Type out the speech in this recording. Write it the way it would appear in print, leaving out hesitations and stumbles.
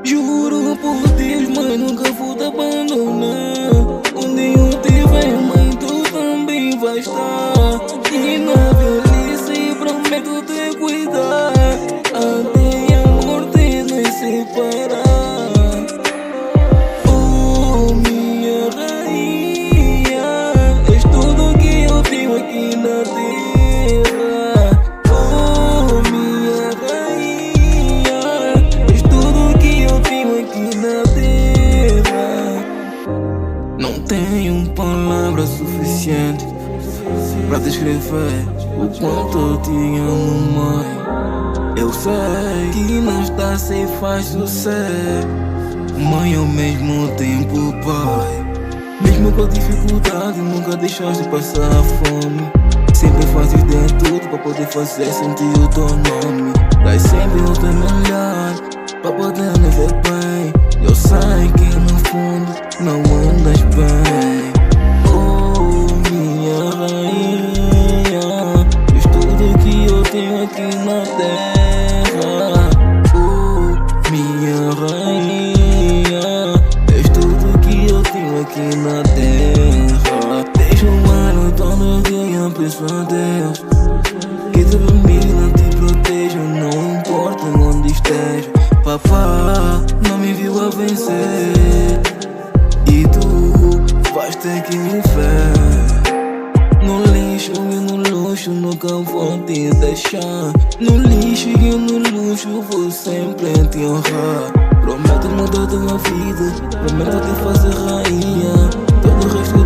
Juro por Deus, mãe, nunca vou te abandonar. Onde eu estiver, mãe, tu também vai estar. E na velhice prometo te cuidar, até a morte nos separar. Oh, minha rainha, és tudo que eu tenho aqui na terra. Oh, minha rainha, és tudo que eu tenho aqui na terra. Não tenho palavras suficientes pra descrever o quanto eu te amo, mãe. Eu sei que não está a ser fácil ser mãe ao mesmo tempo pai. Mesmo com a dificuldade, nunca deixaste passar fome. Sempre fazes de tudo pra poder fazer sentir o teu nome. Dás sempre o teu melhor pra poder me ver bem. Eu sei que no fundo não andas bem. Oh, minha rainha, és tudo que eu tenho aqui na terra. Oh, minha rainha, és tudo que eu tenho aqui na terra. Deixa o ano todo dia, peço a Deus que te ilumine, te proteja, não importa onde esteja. Papá não me viu a vencer e tu vais ter que me ver. No lixo e no luxo nunca vou te deixar. No lixo e no luxo vou sempre te honrar. Prometo mudar tua vida, prometo te fazer rainha. Todo o resto